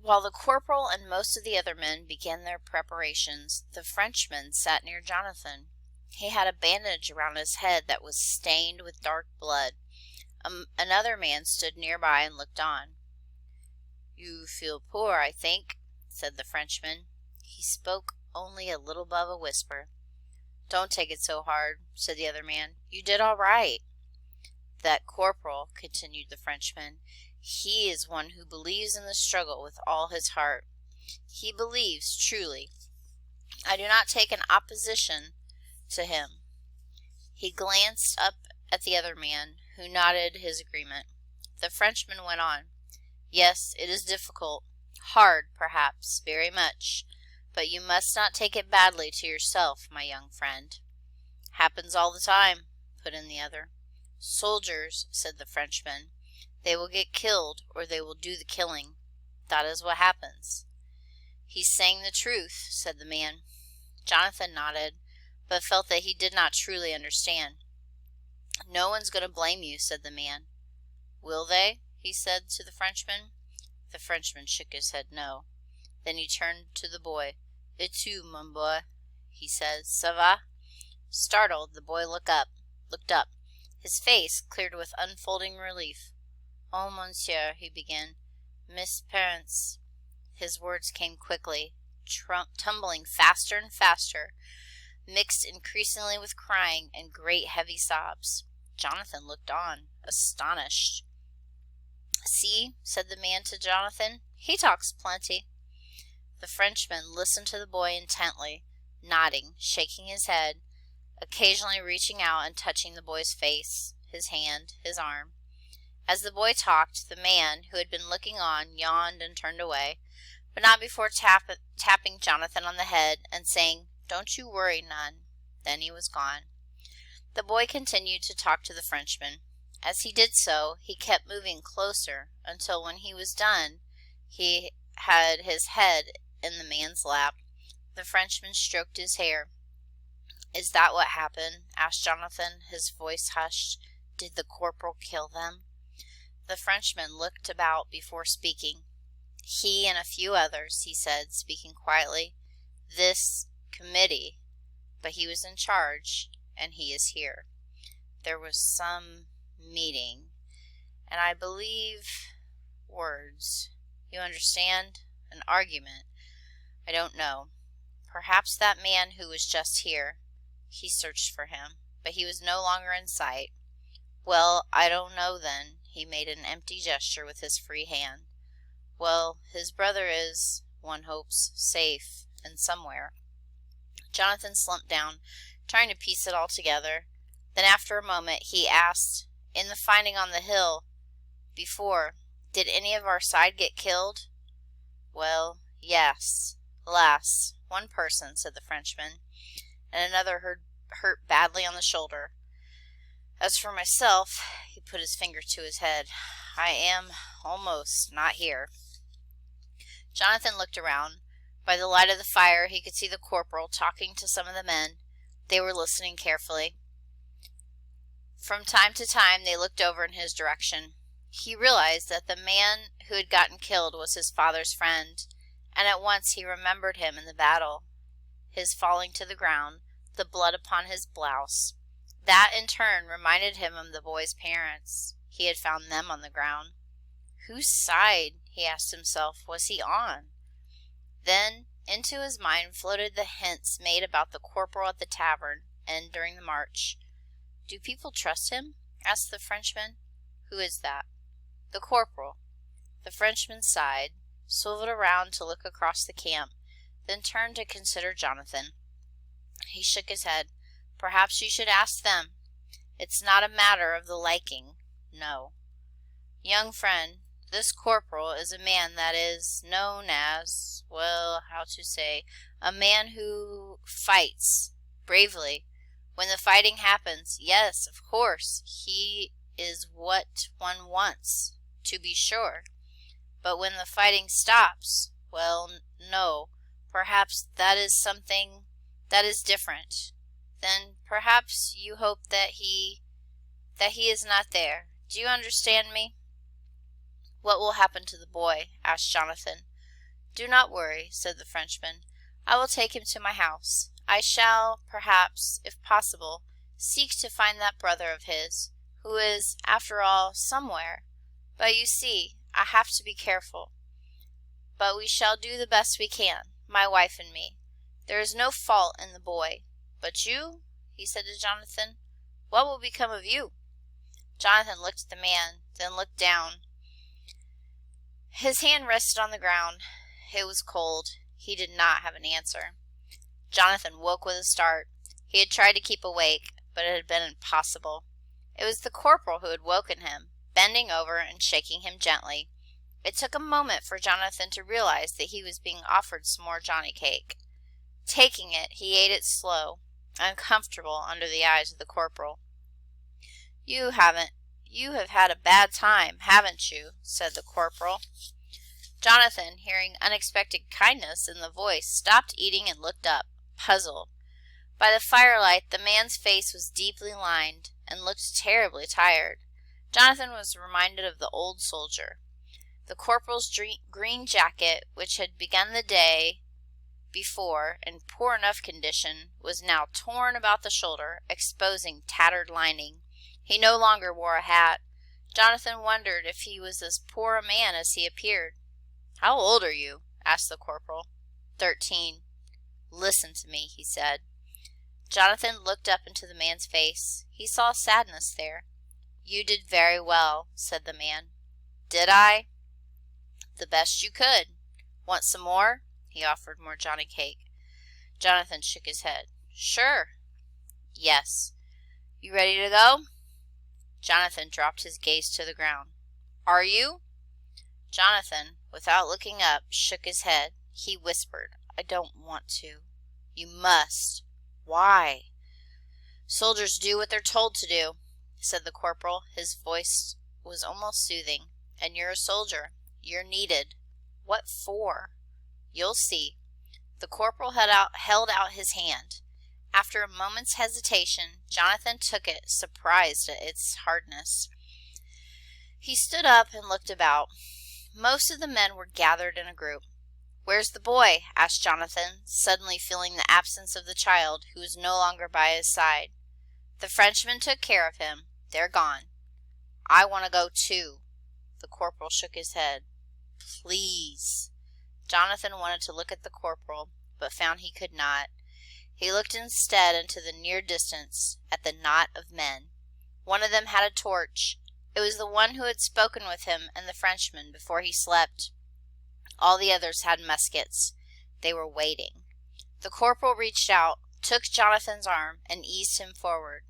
While the corporal and most of the other men began their preparations, the Frenchman sat near Jonathan. He had a bandage around his head that was stained with dark blood. Another man stood nearby and looked on. "You feel poor, I think," said the Frenchman. He spoke only a little above a whisper. "Don't take it so hard," said the other man. "You did all right." "That corporal," continued the Frenchman, "he is one who believes in the struggle with all his heart. He believes truly. I do not take an opposition to him." He glanced up at the other man, who nodded his agreement. The Frenchman went on. "Yes, it is difficult, hard, perhaps, very much, but you must not take it badly to yourself, my young friend." "Happens all the time," put in the other. "Soldiers," said the Frenchman, "they will get killed or they will do the killing. That is what happens." "He's saying the truth," said the man. Jonathan nodded, but felt that he did not truly understand. "No one's going to blame you," said the man. "Will they?" he said to the Frenchman. The Frenchman shook his head no. Then he turned to the boy. "Et tu, mon boy?" he said. "Ça va?" Startled, the boy looked up. His face cleared with unfolding relief. "Oh, monsieur," he began. "Mes parents." His words came quickly, tumbling faster and faster, mixed increasingly with crying and great heavy sobs. Jonathan looked on, astonished. "See," said the man to Jonathan, "he talks plenty." The Frenchman listened to the boy intently, nodding, shaking his head, occasionally reaching out and touching the boy's face, his hand, his arm. As the boy talked, the man, who had been looking on, yawned and turned away, but not before tapping Jonathan on the head and saying, "Don't you worry none." Then he was gone. The boy continued to talk to the Frenchman. As he did so, he kept moving closer until when he was done, he had his head in the man's lap. The Frenchman stroked his hair. "Is that what happened?" asked Jonathan, his voice hushed. "Did the corporal kill them?" The Frenchman looked about before speaking. "He and a few others," he said, speaking quietly. "This committee, but he was in charge, and he is here. There was some meeting, and I believe words. You understand? An argument. I don't know. Perhaps that man who was just here. He searched for him, but he was no longer in sight. Well, I don't know then." He made an empty gesture with his free hand. "Well, his brother is, one hopes, safe and somewhere." Jonathan slumped down, trying to piece it all together. Then after a moment he asked, "In the fighting on the hill before, did any of our side get killed?" "Well, yes. Alas, one person," said the Frenchman, "and another hurt badly on the shoulder. As for myself," he put his finger to his head, "I am almost not here." Jonathan looked around. By the light of the fire he could see the corporal talking to some of the men. They were listening carefully. From time to time they looked over in his direction. He realized that the man who had gotten killed was his father's friend, and at once he remembered him in the battle, his falling to the ground, the blood upon his blouse. That in turn reminded him of the boy's parents. He had found them on the ground. Whose side, he asked himself, was he on? Then into his mind floated the hints made about the corporal at the tavern and during the march. "Do people trust him?" asked the Frenchman. "Who is that?" "The corporal." The Frenchman sighed, swiveled around to look across the camp, then turned to consider Jonathan. He shook his head. "Perhaps you should ask them. It's not a matter of the liking, no. Young friend, this corporal is a man that is known as, well, how to say, a man who fights bravely. When the fighting happens, yes, of course, he is what one wants, to be sure. But when the fighting stops, well, no, perhaps that is something that is different. Then perhaps you hope that he is not there. Do you understand me?" What will happen to the boy?" asked Jonathan. "Do not worry," said the Frenchman. "I will take him to my house. I shall, perhaps, if possible, seek to find that brother of his, who is, after all, somewhere. But you see, I have to be careful. But we shall do the best we can, my wife and me. There is no fault in the boy. But you," he said to Jonathan, "what will become of you?" Jonathan looked at the man, then looked down. His hand rested on the ground. It was cold. He did not have an answer. Jonathan woke with a start. He had tried to keep awake, but it had been impossible. It was the corporal who had woken him, bending over and shaking him gently. It took a moment for Jonathan to realize that he was being offered some more Johnny cake. Taking it, he ate it slow, uncomfortable under the eyes of the corporal. You have had a bad time, haven't you?" said the corporal. Jonathan, hearing unexpected kindness in the voice, stopped eating and looked up, puzzled. By the firelight, the man's face was deeply lined and looked terribly tired. Jonathan was reminded of the old soldier. The corporal's green jacket, which had begun the day before in poor enough condition, was now torn about the shoulder, exposing tattered lining. He no longer wore a hat. Jonathan wondered if he was as poor a man as he appeared. "How old are you?" asked the corporal. 13. "Listen to me," he said. Jonathan looked up into the man's face. He saw sadness there. "You did very well," said the man. "Did I?" "The best you could. Want some more?" He offered more Johnny cake. Jonathan shook his head. "Sure." "Yes. You ready to go?" Jonathan dropped his gaze to the ground. "Are you?" Jonathan, without looking up, shook his head. He whispered, "I don't want to." "You must." "Why?" "Soldiers do what they're told to do," said the corporal. His voice was almost soothing. "And you're a soldier. You're needed." "What for?" "You'll see." The corporal held out his hand. After a moment's hesitation, Jonathan took it, surprised at its hardness. He stood up and looked about. Most of the men were gathered in a group. "Where's the boy?" asked Jonathan, suddenly feeling the absence of the child, who was no longer by his side. "The Frenchman took care of him. They're gone." "I want to go too." The corporal shook his head. "Please." Jonathan wanted to look at the corporal, but found he could not. He looked instead into the near distance, at the knot of men. One of them had a torch. It was the one who had spoken with him and the Frenchman before he slept. All the others had muskets. They were waiting. The corporal reached out, took Jonathan's arm, and eased him forward.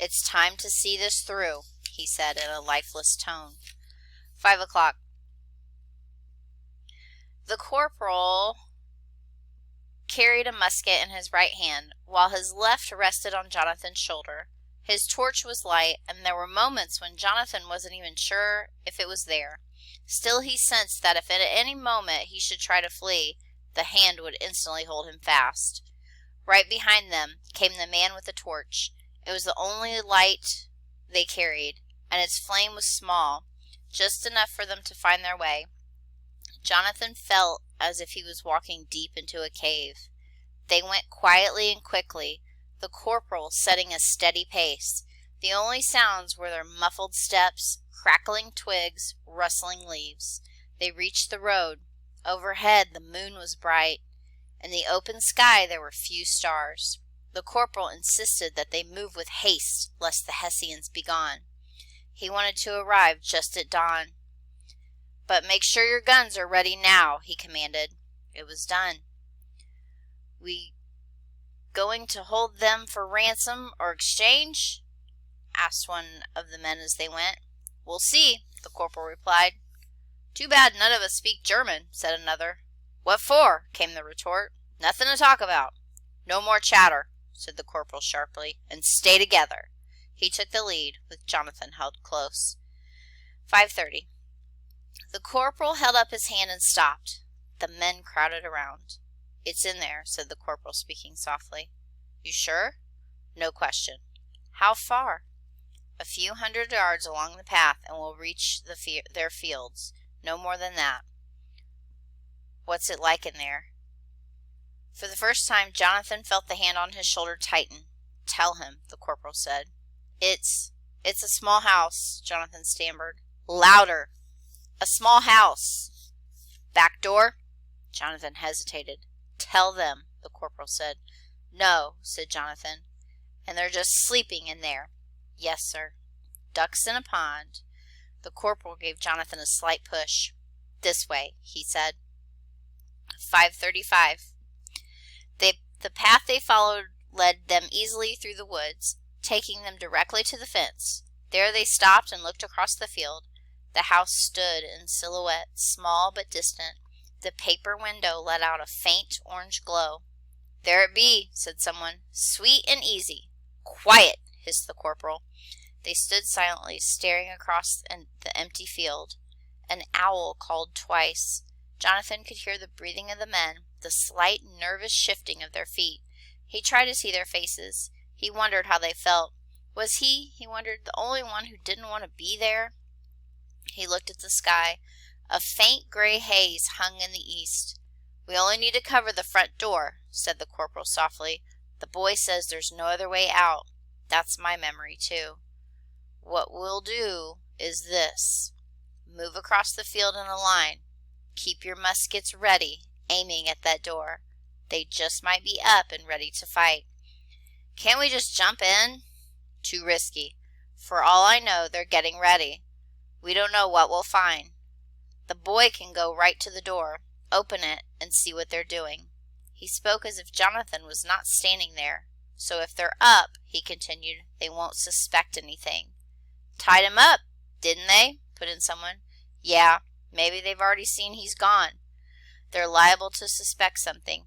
"It's time to see this through," he said in a lifeless tone. 5 o'clock. The corporal carried a musket in his right hand, while his left rested on Jonathan's shoulder. His torch was light, and there were moments when Jonathan wasn't even sure if it was there. Still, he sensed that if at any moment he should try to flee, the hand would instantly hold him fast. Right behind them came the man with the torch. It was the only light they carried, and its flame was small, just enough for them to find their way. Jonathan felt as if he was walking deep into a cave. They went quietly and quickly, the corporal setting a steady pace. The only sounds were their muffled steps, crackling twigs, rustling leaves. They reached the road. Overhead the moon was bright. In the open sky there were few stars. The corporal insisted that they move with haste, lest the Hessians be gone. He wanted to arrive just at dawn. "But make sure your guns are ready now," he commanded. It was done. "We going to hold them for ransom or exchange?" asked one of the men as they went. "We'll see," the corporal replied. "Too bad none of us speak German," said another. "What for?" came the retort. "Nothing to talk about." "No more chatter," said the corporal sharply, "and stay together." He took the lead, with Jonathan held close. 5:30. The corporal held up his hand and stopped. The men crowded around. "It's in there," said the corporal, speaking softly. "You sure?" "No question." "How far?" "A few hundred yards along the path, and we'll reach their fields. No more than that. What's it like in there? For the first time, Jonathan felt the hand on his shoulder tighten. Tell him, the corporal said. It's a small house, Jonathan stammered. Louder. A small house. Back door? Jonathan hesitated. Tell them, the corporal said. No, said Jonathan. And they're just sleeping in there. Yes, sir. Ducks in a pond. The corporal gave Jonathan a slight push. This way, he said. 5:35. The path they followed led them easily through the woods, taking them directly to the fence. There they stopped and looked across the field. The house stood in silhouette, small but distant. The paper window let out a faint orange glow. There it be, said someone. Sweet and easy. Quiet, hissed the corporal. They stood silently, staring across the empty field. An owl called twice. Jonathan could hear the breathing of the men, the slight nervous shifting of their feet. He tried to see their faces. He wondered how they felt. Was he wondered, the only one who didn't want to be there? He looked at the sky. A faint gray haze hung in the east. We only need to cover the front door, said the corporal softly. The boy says there's no other way out. That's my memory, too. What we'll do is this. Move across the field in a line. Keep your muskets ready, aiming at that door. They just might be up and ready to fight. Can't we just jump in? Too risky. For all I know, they're getting ready. We don't know what we'll find. The boy can go right to the door, open it, and see what they're doing. He spoke as if Jonathan was not standing there. So if they're up, he continued, they won't suspect anything. Tied him up, didn't they? Put in someone. Yeah, maybe they've already seen he's gone. They're liable to suspect something.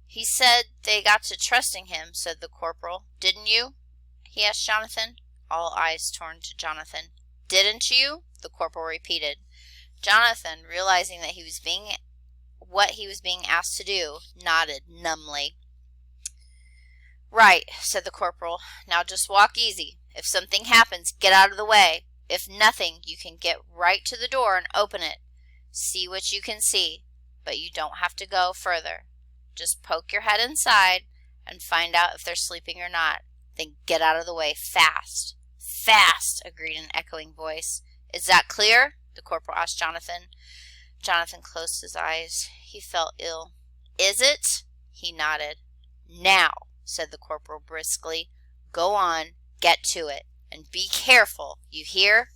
He said they got to trusting him, said the corporal. Didn't you? He asked Jonathan. All eyes turned to Jonathan. Didn't you? The corporal repeated. Jonathan, realizing that what he was being asked to do, nodded numbly. Right, said the corporal. Now just walk easy. If something happens, get out of the way. If nothing, you can get right to the door and open it. See what you can see, but you don't have to go further. Just poke your head inside and find out if they're sleeping or not. Then get out of the way fast. Fast, agreed an echoing voice. Is that clear? The corporal asked Jonathan. Jonathan closed his eyes. He felt ill. Is it? He nodded. Now, said the corporal briskly, go on, get to it, and be careful, you hear?